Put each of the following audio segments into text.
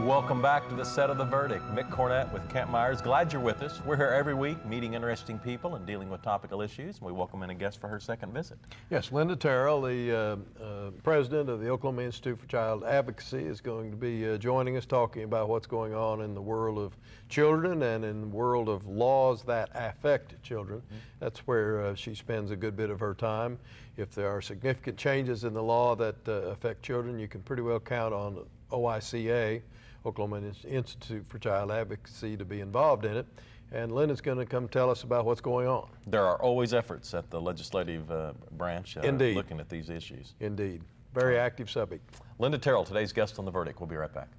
Welcome back to the Set of the Verdict. Mick Cornett with Kent Myers. Glad you're with us. We're here every week meeting interesting people and dealing with topical issues. And we welcome in a guest for her second visit. Yes, Linda Terrell, the president of the Oklahoma Institute for Child Advocacy, is going to be joining us talking about what's going on in the world of children and in the world of laws that affect children. Mm-hmm. That's where she spends a good bit of her time. If there are significant changes in the law that affect children, you can pretty well count on OICA, Oklahoma Institute for Child Advocacy, to be involved in it. And Linda's going to come tell us about what's going on. There are always efforts at the legislative branch looking at these issues. Indeed. Very active subject. Linda Terrell, today's guest on The Verdict. We'll be right back.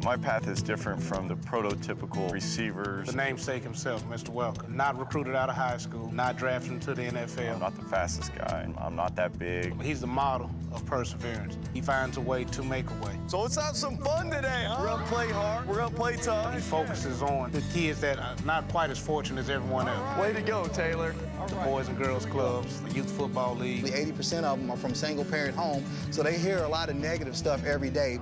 My path is different from the prototypical receivers. The namesake himself, Mr. Welker. Not recruited out of high school, not drafted into the NFL. I'm not the fastest guy. I'm not that big. He's the model of perseverance. He finds a way to make a way. So let's have some fun today, huh? We're gonna play hard, we're gonna play tough. He focuses on the kids that are not quite as fortunate as everyone else. Way to go, Taylor. The Boys and Girls Clubs, the Youth Football League. 80% of them are from single-parent homes, so they hear a lot of negative stuff every day.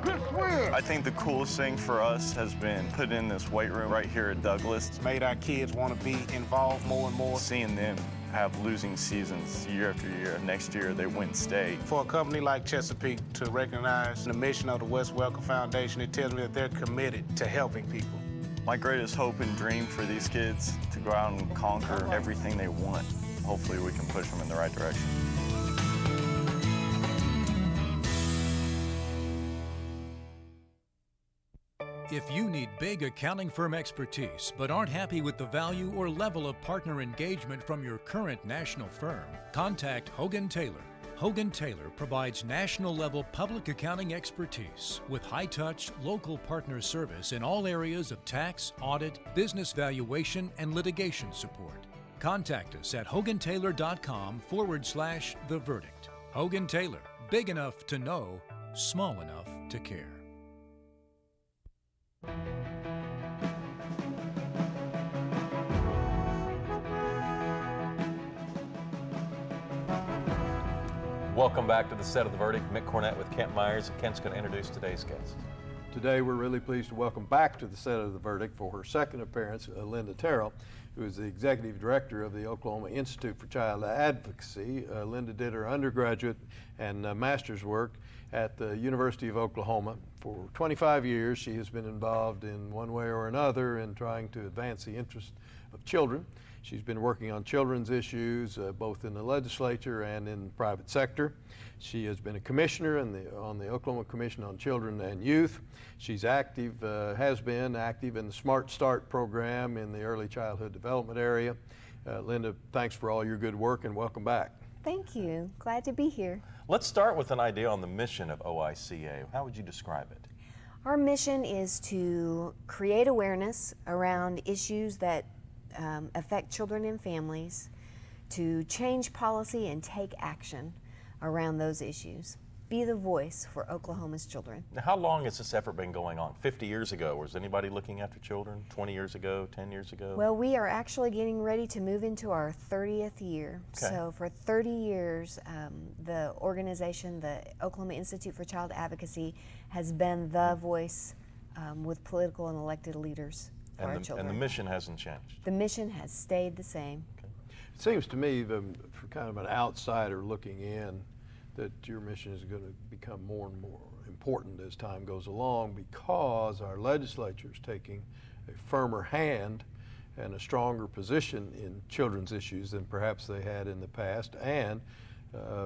I think the coolest thing for us has been put in this weight room right here at Douglas. It's made our kids want to be involved more and more. Seeing them have losing seasons year after year. Next year, they win state. For a company like Chesapeake to recognize the mission of the Wes Welker Foundation, it tells me that they're committed to helping people. My greatest hope and dream for these kids to go out and conquer everything they want. Hopefully we can push them in the right direction. If you need big accounting firm expertise but aren't happy with the value or level of partner engagement from your current national firm, contact Hogan Taylor. Hogan Taylor provides national-level public accounting expertise with high-touch, local partner service in all areas of tax, audit, business valuation, and litigation support. Contact us at hogantaylor.com/The Verdict. Hogan Taylor, big enough to know, small enough to care. Welcome back to the Set of the Verdict. Mick Cornett with Kent Myers. Kent's going to introduce today's guest. Today we're really pleased to welcome back to the Set of the Verdict for her second appearance, Linda Terrell, who is the Executive Director of the Oklahoma Institute for Child Advocacy. Linda did her undergraduate and master's work at the University of Oklahoma. For 25 years, she has been involved in one way or another in trying to advance the interest of children. She's been working on children's issues both in the legislature and in the private sector. She has been a commissioner on the Oklahoma Commission on Children and Youth. She's has been active in the Smart Start program in the early childhood development area. Linda, thanks for all your good work and welcome back. Thank you. Glad to be here. Let's start with an idea on the mission of OICA. How would you describe it? Our mission is to create awareness around issues that affect children and families, to change policy and take action around those issues. Be the voice for Oklahoma's children. Now, how long has this effort been going on? 50 years ago, was anybody looking after children? 20 years ago, 10 years ago? Well, we are actually getting ready to move into our 30th year. Okay. So for 30 years, the organization, the Oklahoma Institute for Child Advocacy, has been the voice with political and elected leaders for our children. And the mission hasn't changed? The mission has stayed the same. Okay. It seems to me, for kind of an outsider looking in, that your mission is going to become more and more important as time goes along because our legislature is taking a firmer hand and a stronger position in children's issues than perhaps they had in the past, and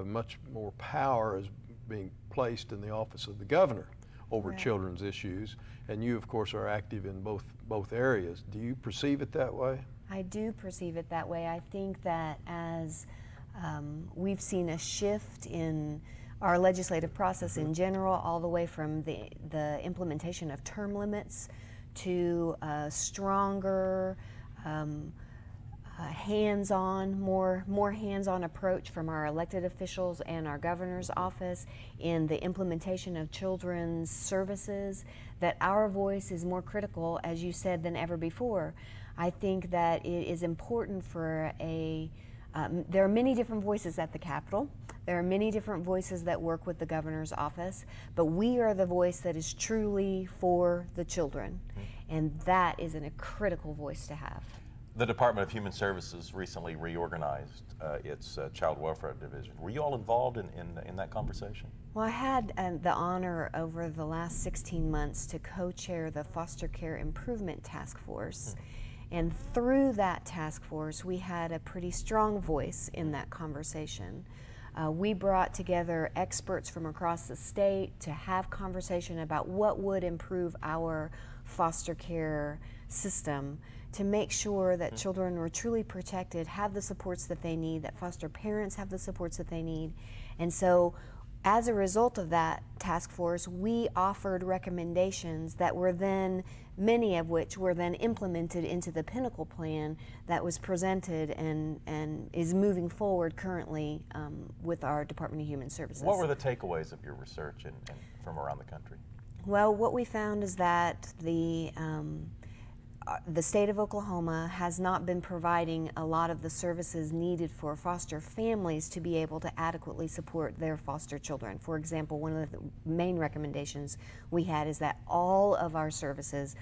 much more power is being placed in the office of the governor over children's issues, and you of course are active in both areas. Do you perceive it that way? I do perceive it that way. I think that as we've seen a shift in our legislative process in general, all the way from the implementation of term limits to stronger hands-on, more hands-on approach from our elected officials and our governor's office in the implementation of children's services, that our voice is more critical, as you said, than ever before. I think that it is important for there are many different voices at the Capitol. There are many different voices that work with the governor's office, but we are the voice that is truly for the children, and that is a critical voice to have. The Department of Human Services recently reorganized its Child Welfare Division. Were you all involved in that conversation? Well, I had the honor over the last 16 months to co-chair the Foster Care Improvement Task Force. And through that task force, we had a pretty strong voice in that conversation. We brought together experts from across the state to have conversation about what would improve our foster care system to make sure that children were truly protected, have the supports that they need, that foster parents have the supports that they need. And so as a result of that task force, we offered recommendations that were then, many of which were then implemented into the Pinnacle Plan that was presented and is moving forward currently with our Department of Human Services. What were the takeaways of your research and from around the country? Well, what we found is that the state of Oklahoma has not been providing a lot of the services needed for foster families to be able to adequately support their foster children. For example, one of the main recommendations we had is that all of our services,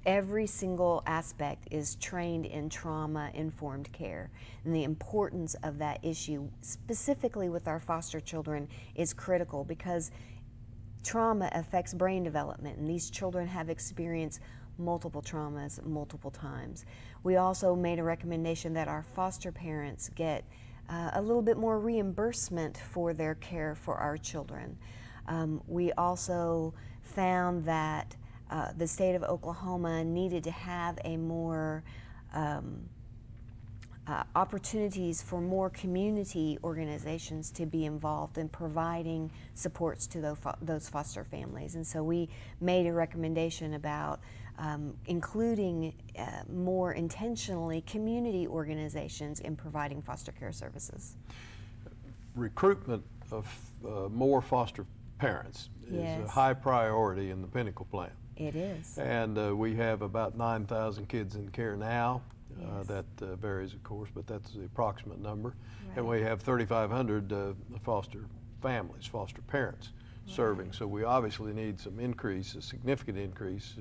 every single aspect, is trained in trauma-informed care. And the importance of that issue, specifically with our foster children, is critical because trauma affects brain development, and these children have experienced multiple traumas multiple times. We also made a recommendation that our foster parents get a little bit more reimbursement for their care for our children. We also found that the state of Oklahoma needed to have a more opportunities for more community organizations to be involved in providing supports to those foster families. And so we made a recommendation about including more intentionally community organizations in providing foster care services. Recruitment of more foster parents is a high priority in the Pinnacle Plan. It is. And we have about 9,000 kids in care now. That varies, of course, but that's the approximate number. Right. And we have 3,500 foster families, foster parents serving. So we obviously need some increase, a significant increase.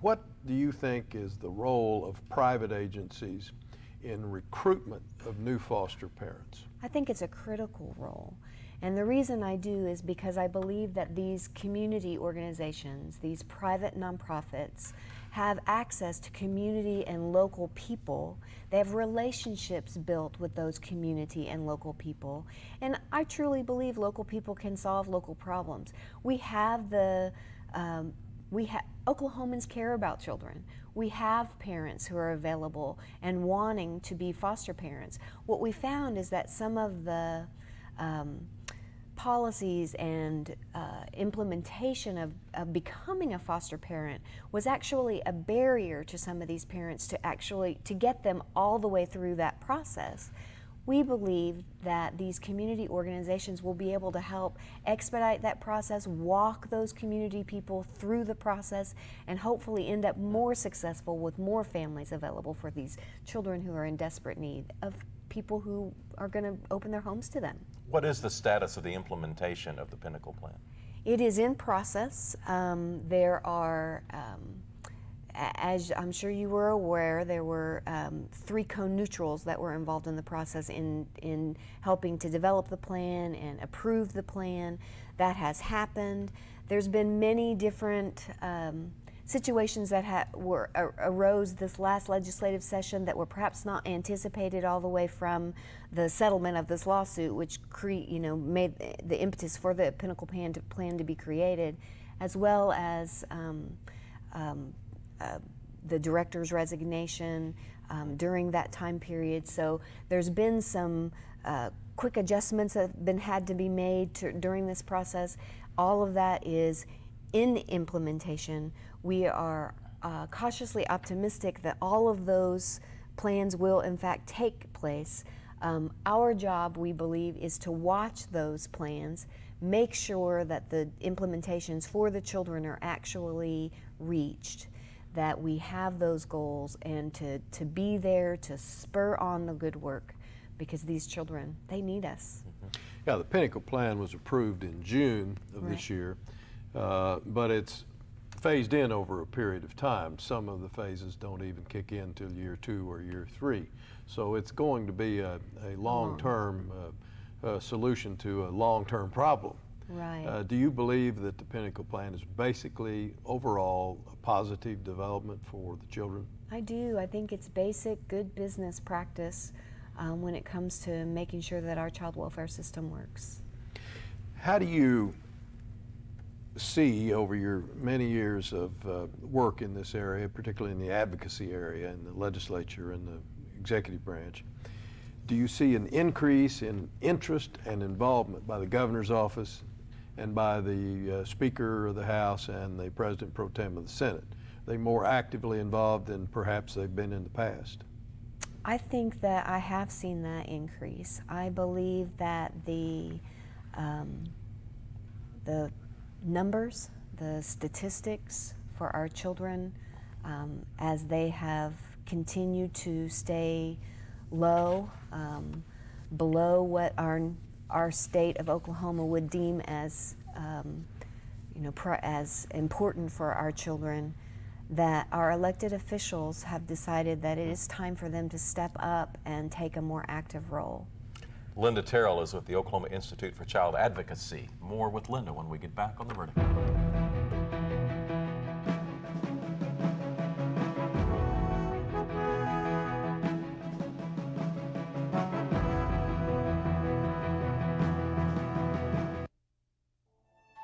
What do you think is the role of private agencies in recruitment of new foster parents? I think it's a critical role. And the reason I do is because I believe that these community organizations, these private nonprofits, have access to community and local people. They have relationships built with those community and local people. And I truly believe local people can solve local problems. We have Oklahomans care about children. We have parents who are available and wanting to be foster parents. What we found is that some of the policies and implementation of becoming a foster parent was actually a barrier to some of these parents to get them all the way through that process. We believe that these community organizations will be able to help expedite that process, walk those community people through the process, and hopefully end up more successful with more families available for these children who are in desperate need of people who are going to open their homes to them. What is the status of the implementation of the Pinnacle Plan? It is in process. There are, as I'm sure you were aware, there were 3 co-neutrals that were involved in the process in helping to develop the plan and approve the plan. That has happened. There's been many different situations that arose this last legislative session that were perhaps not anticipated all the way from the settlement of this lawsuit, which made the impetus for the Pinnacle Plan to be created, as well as the director's resignation during that time period. So there's been some quick adjustments that have had to be made during this process. All of that is in implementation. We are cautiously optimistic that all of those plans will in fact take place. Our job, we believe, is to watch those plans, make sure that the implementations for the children are actually reached, that we have those goals, and to be there to spur on the good work, because these children, they need us. Yeah, the Pinnacle Plan was approved in June of this year, but it's phased in over a period of time. Some of the phases don't even kick in till year 2 or year 3. So it's going to be a long-term solution to a long-term problem. Right. Do you believe that the Pinnacle Plan is basically overall a positive development for the children? I do. I think it's basic good business practice when it comes to making sure that our child welfare system works. How do you see over your many years of work in this area, particularly in the advocacy area in the legislature and the executive branch, do you see an increase in interest and involvement by the governor's office and by the Speaker of the House and the President Pro Tem of the Senate? Are they more actively involved than perhaps they've been in the past? I think that I have seen that increase. I believe that the numbers, the statistics for our children, as they have continued to stay low, below what our state of Oklahoma would deem as as important for our children, that our elected officials have decided that it is time for them to step up and take a more active role. Linda Terrell is with the Oklahoma Institute for Child Advocacy. More with Linda when we get back on The Verdict.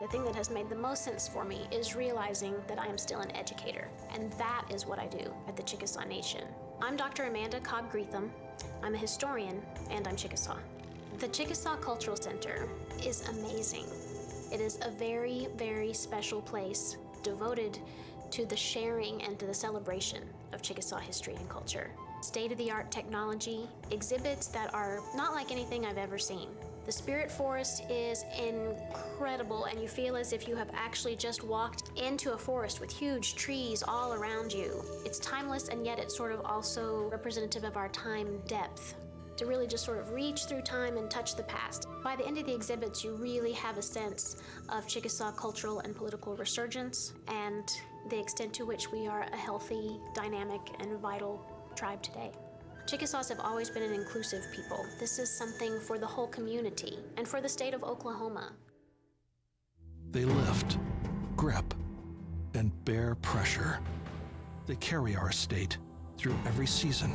The thing that has made the most sense for me is realizing that I am still an educator, and that is what I do at the Chickasaw Nation. I'm Dr. Amanda Cobb-Greetham. I'm a historian, and I'm Chickasaw. The Chickasaw Cultural Center is amazing. It is a very, very special place devoted to the sharing and to the celebration of Chickasaw history and culture. State-of-the-art technology, exhibits that are not like anything I've ever seen. The Spirit Forest is incredible, and you feel as if you have actually just walked into a forest with huge trees all around you. It's timeless, and yet it's sort of also representative of our time depth, to really just sort of reach through time and touch the past. By the end of the exhibits, you really have a sense of Chickasaw cultural and political resurgence and the extent to which we are a healthy, dynamic, and vital tribe today. Chickasaws have always been an inclusive people. This is something for the whole community and for the state of Oklahoma. They lift, grip, and bear pressure. They carry our state through every season.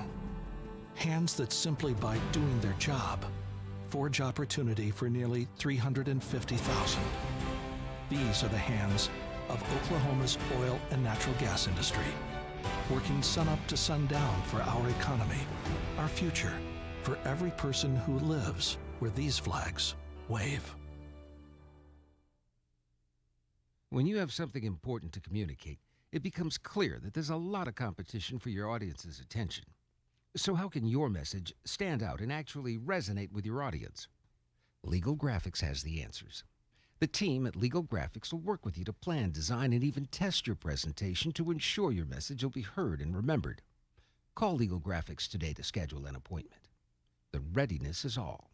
Hands that simply by doing their job, forge opportunity for nearly 350,000. These are the hands of Oklahoma's oil and natural gas industry, working sun up to sundown for our economy, our future, for every person who lives where these flags wave. When you have something important to communicate, it becomes clear that there's a lot of competition for your audience's attention. So how can your message stand out and actually resonate with your audience? Legal Graphics has the answers. The team at Legal Graphics will work with you to plan, design, and even test your presentation to ensure your message will be heard and remembered. Call Legal Graphics today to schedule an appointment. The readiness is all.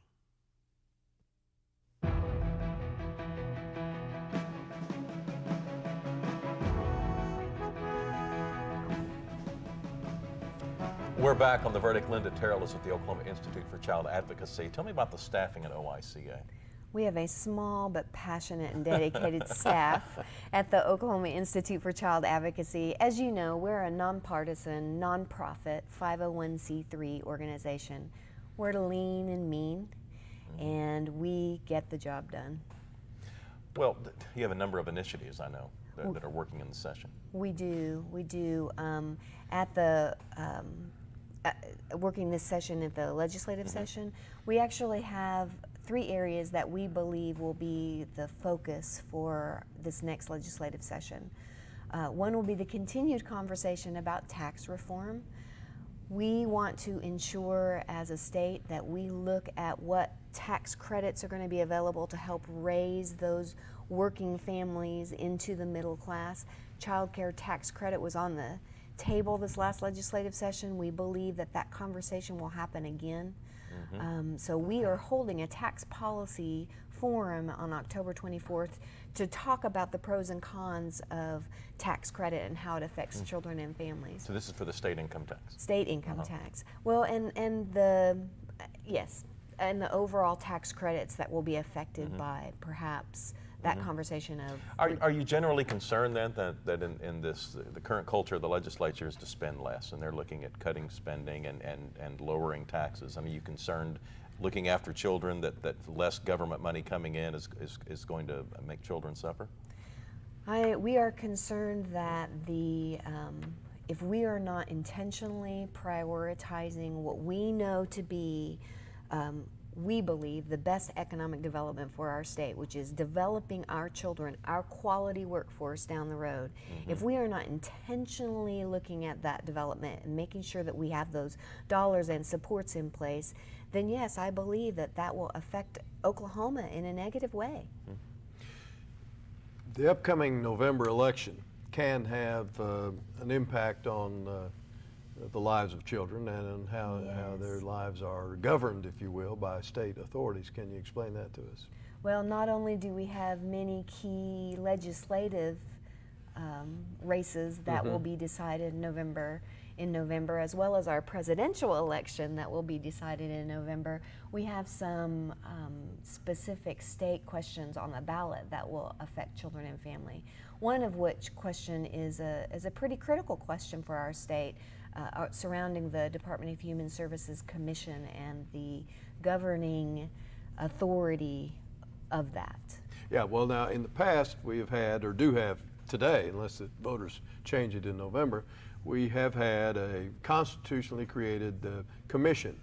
We're back on The Verdict. Linda Terrell is at the Oklahoma Institute for Child Advocacy. Tell me about the staffing at OICA. We have a small but passionate and dedicated staff at the Oklahoma Institute for Child Advocacy. As you know, we're a nonpartisan, nonprofit, 501c3 organization. We're lean and mean, and we get the job done. Well, you have a number of initiatives, I know, that are working in the session. We do. At the working this session at the legislative session, we actually have 3 areas that we believe will be the focus for this next legislative session. One will be the continued conversation about tax reform. We want to ensure as a state that we look at what tax credits are going to be available to help raise those working families into the middle class. Child care tax credit was on the table this last legislative session. We believe that that conversation will happen again. So we are holding a tax policy forum on October 24th to talk about the pros and cons of tax credit and how it affects children and families. So this is for the state income tax? State income tax. Well, and the, yes, and the overall tax credits that will be affected by perhaps that conversation of... Are you generally concerned then that in this, the current culture of the legislature is to spend less, and they're looking at cutting spending and lowering taxes? I mean, are you concerned, looking after children, that less government money coming in is going to make children suffer? We are concerned that if we are not intentionally prioritizing what we know to be we believe the best economic development for our state, which is developing our children, our quality workforce down the road. If we are not intentionally looking at that development and making sure that we have those dollars and supports in place, then yes, I believe that that will affect Oklahoma in a negative way. The upcoming November election can have an impact on the lives of children and how their lives are governed, if you will, by state authorities. Can you explain that to us? Well, not only do we have many key legislative races that will be decided in November, as well as our presidential election that will be decided in November, we have some specific state questions on the ballot that will affect children and family. One of which question is a pretty critical question for our state, surrounding the Department of Human Services Commission and the governing authority of that. Yeah, well now in the past we have had, or do have today, unless the voters change it in November, we have had a constitutionally created commission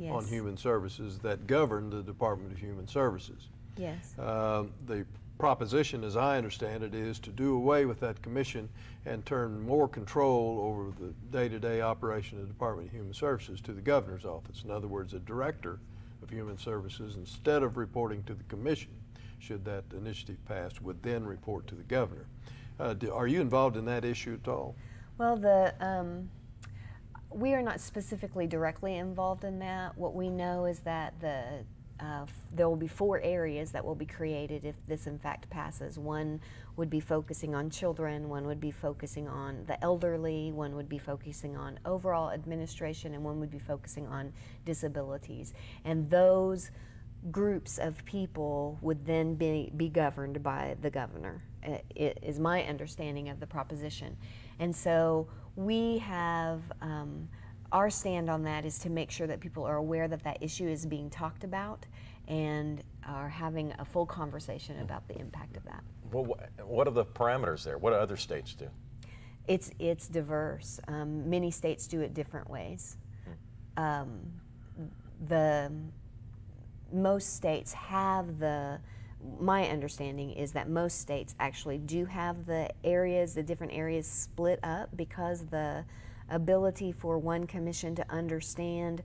on human services that govern the Department of Human Services. Yes. The proposition, as I understand it, is to do away with that commission and turn more control over the day-to-day operation of the Department of Human Services to the governor's office. In other words, a director of human services, instead of reporting to the commission, should that initiative pass, would then report to the governor. Are you involved in that issue at all? Well, we are not specifically directly involved in that. What we know is that there will be 4 areas that will be created if this in fact passes. One would be focusing on children, one would be focusing on the elderly, one would be focusing on overall administration, and one would be focusing on disabilities. And those groups of people would then be governed by the governor, it is my understanding of the proposition. And so we have our stand on that is to make sure that people are aware that that issue is being talked about and are having a full conversation about the impact of that. Well, what are the parameters there? What do other states do? It's diverse. Many states do it different ways. Most states have my understanding is that most states actually do have the different areas split up, because the ability for one commission to understand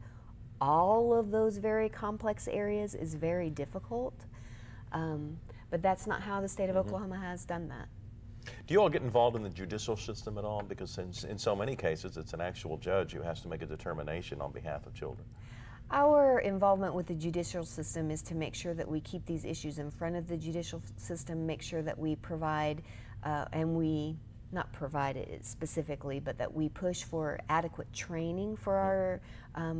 all of those very complex areas is very difficult. But that's not how the state of Oklahoma has done that. Do you all get involved in the judicial system at all? Because in so many cases, it's an actual judge who has to make a determination on behalf of children. Our involvement with the judicial system is to make sure that we keep these issues in front of the judicial system, make sure that we provide, not provide it specifically, but that we push for adequate training for our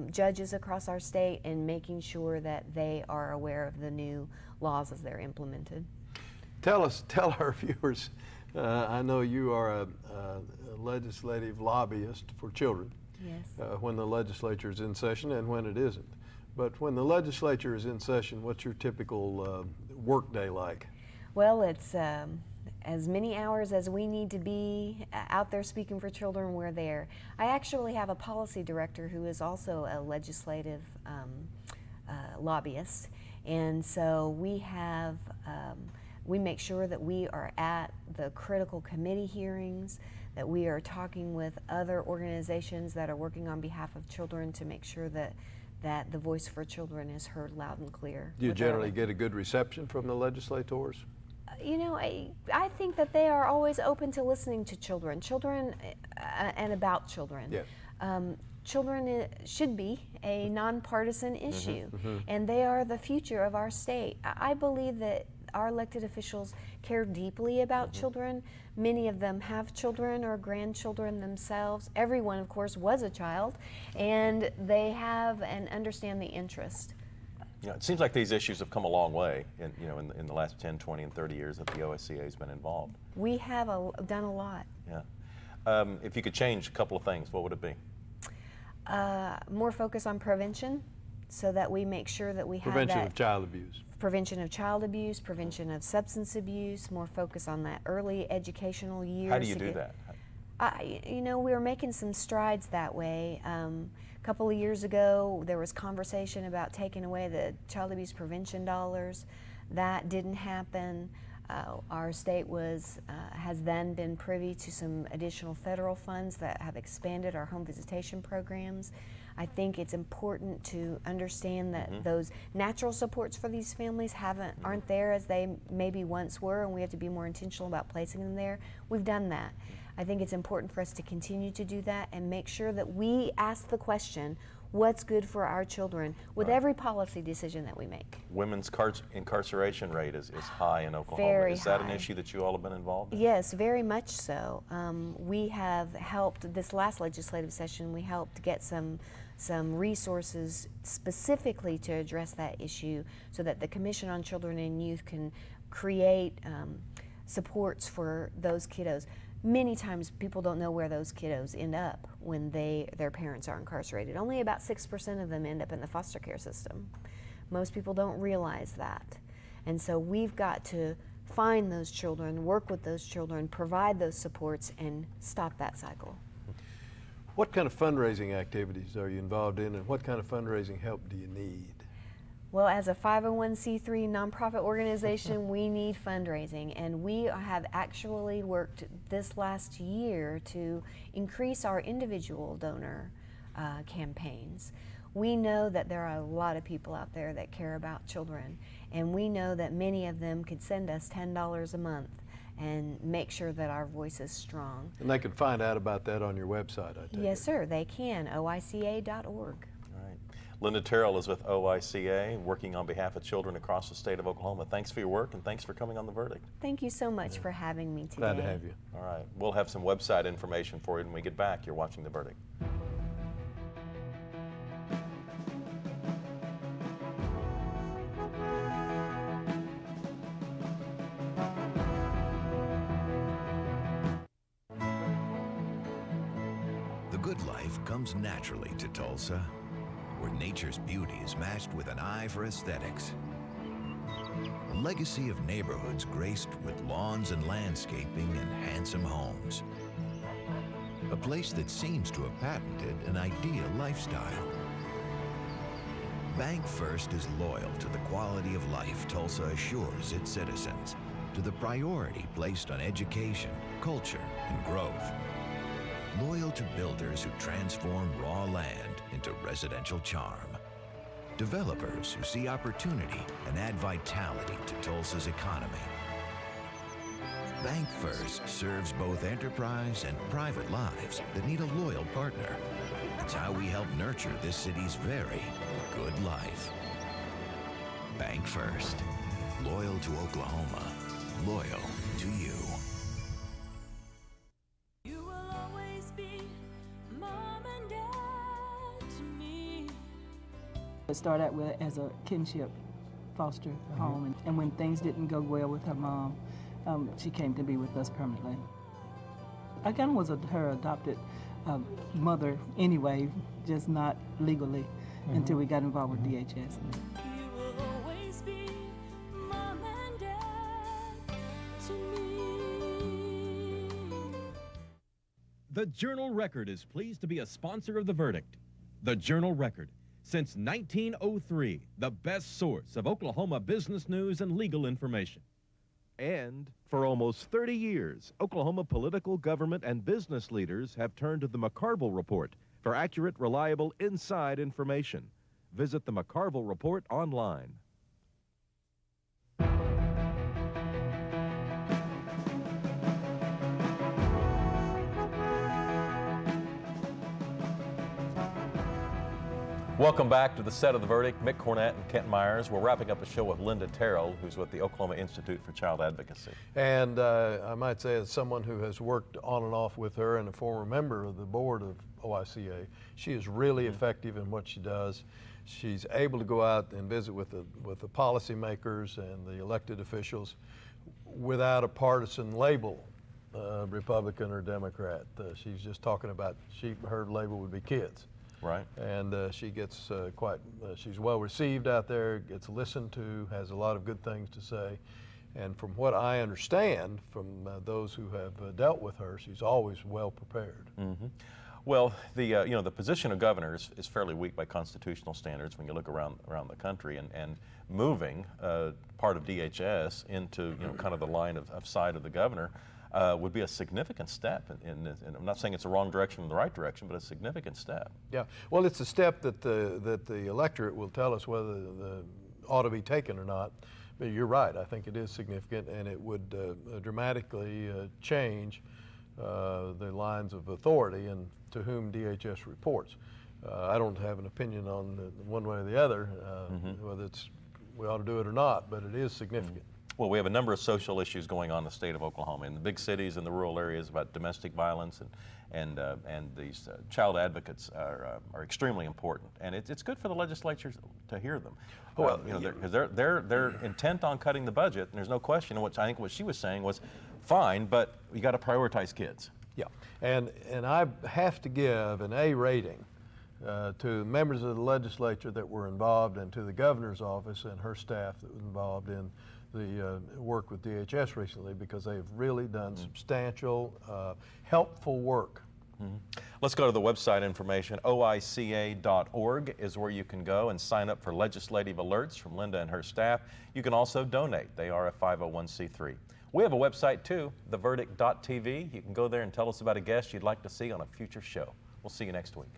judges across our state, and making sure that they are aware of the new laws as they're implemented. Tell our viewers, I know you are a legislative lobbyist for children. Yes. When the legislature is in session and when it isn't. But when the legislature is in session, what's your typical work day like? Well, it's as many hours as we need to be out there speaking for children, we're there. I actually have a policy director who is also a legislative lobbyist, and so we have we make sure that we are at the critical committee hearings, that we are talking with other organizations that are working on behalf of children to make sure that the voice for children is heard loud and clear. Do you generally get a good reception from the legislators? You know, I think that they are always open to listening to children and about children. Yes. Children should be a nonpartisan issue, and they are the future of our state. I believe that our elected officials care deeply about children. Many of them have children or grandchildren themselves. Everyone, of course, was a child, and they have and understand the interest. You know, it seems like these issues have come a long way in the last 10, 20, and 30 years that the OICA has been involved. We have done a lot. Yeah. If you could change a couple of things, what would it be? More focus on prevention, so that we make sure that we have prevention of child abuse. Prevention of child abuse, prevention of substance abuse, more focus on that early educational years. How do you do that? You know, we're making some strides that way. A couple of years ago, there was conversation about taking away the child abuse prevention dollars. That didn't happen. Our state has then been privy to some additional federal funds that have expanded our home visitation programs. I think it's important to understand that those natural supports for these families aren't there as they maybe once were, and we have to be more intentional about placing them there. We've done that. I think it's important for us to continue to do that and make sure that we ask the question, what's good for our children with every policy decision that we make. Women's incarceration rate is high in Oklahoma. Very is that high. an issue that you all have been involved in? Yes, very much so. We have helped, this last legislative session, we helped get some resources specifically to address that issue so that the Commission on Children and Youth can create supports for those kiddos. Many times people don't know where those kiddos end up when their parents are incarcerated. Only about 6% of them end up in the foster care system. Most people don't realize that. And so we've got to find those children, work with those children, provide those supports, and stop that cycle. What kind of fundraising activities are you involved in, and what kind of fundraising help do you need? Well, as a 501c3 nonprofit organization, we need fundraising, and we have actually worked this last year to increase our individual donor campaigns. We know that there are a lot of people out there that care about children, and we know that many of them could send us $10 a month and make sure that our voice is strong. And they can find out about that on your website, I take Yes, it. sir, they can, oica.org. Linda Terrell is with OICA, working on behalf of children across the state of Oklahoma. Thanks for your work, and thanks for coming on The Verdict. Thank you so much for having me today. Glad to have you. All right, we'll have some website information for you when we get back. You're watching The Verdict. The good life comes naturally to Tulsa, where nature's beauty is matched with an eye for aesthetics. A legacy of neighborhoods graced with lawns and landscaping and handsome homes. A place that seems to have patented an ideal lifestyle. Bank First is loyal to the quality of life Tulsa assures its citizens, to the priority placed on education, culture, and growth. Loyal to builders who transform raw land into residential charm. Developers who see opportunity and add vitality to Tulsa's economy. Bank First serves both enterprise and private lives that need a loyal partner. It's how we help nurture this city's very good life. Bank First. Loyal to Oklahoma. Loyal to you. It started out with as a kinship foster home, and when things didn't go well with her mom, she came to be with us permanently. I kind of was her adopted mother anyway, just not legally until we got involved with DHS. The Journal-Record is pleased to be a sponsor of The Verdict. The Journal-Record, since 1903, the best source of Oklahoma business news and legal information. And for almost 30 years, Oklahoma political, government, and business leaders have turned to the McCarville Report for accurate, reliable, inside information. Visit the McCarville Report online. Welcome back to the set of the verdict. Mick Cornett and Kent Myers. We're wrapping up a show with Linda Terrell, who's with the Oklahoma Institute for Child Advocacy. And I might say, as someone who has worked on and off with her and a former member of the board of OICA, she is really effective in what she does. She's able to go out and visit with the policymakers and the elected officials without a partisan label, Republican or Democrat. She's just talking about, her label would be kids. Right. And she gets she's well received out there, gets listened to, has a lot of good things to say. And from what I understand from those who have dealt with her, she's always well prepared. Mm-hmm. Well, the position of governor is fairly weak by constitutional standards when you look around the country, and moving part of DHS into kind of the line of sight of the governor would be a significant step in this. And I'm not saying it's the wrong direction or the right direction, but a significant step. Yeah, well, it's a step that the electorate will tell us whether the ought to be taken or not. But you're right, I think it is significant, and it would dramatically change the lines of authority and to whom DHS reports. I don't have an opinion on one way or the other, whether we ought to do it or not, but it is significant. Well, we have a number of social issues going on in the state of Oklahoma, in the big cities and the rural areas, about domestic violence, and these child advocates are extremely important, and it's good for the legislatures to hear them. Well, because they're intent on cutting the budget, and there's no question. Which I think what she was saying was fine, but you got to prioritize kids. Yeah, and I have to give an A rating to members of the legislature that were involved, and to the governor's office and her staff that was involved in the work with DHS recently, because they've really done substantial, helpful work. Let's go to the website information. OICA.org is where you can go and sign up for legislative alerts from Linda and her staff. You can also donate. They are a 501c3. We have a website too, theverdict.tv. You can go there and tell us about a guest you'd like to see on a future show. We'll see you next week.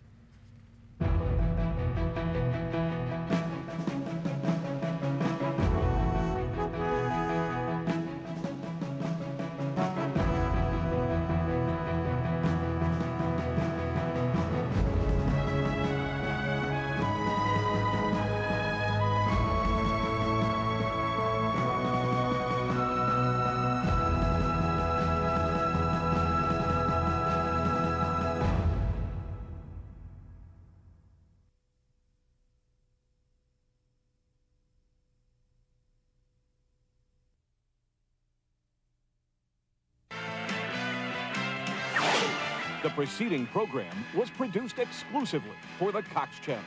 The preceding program was produced exclusively for the Cox Channel.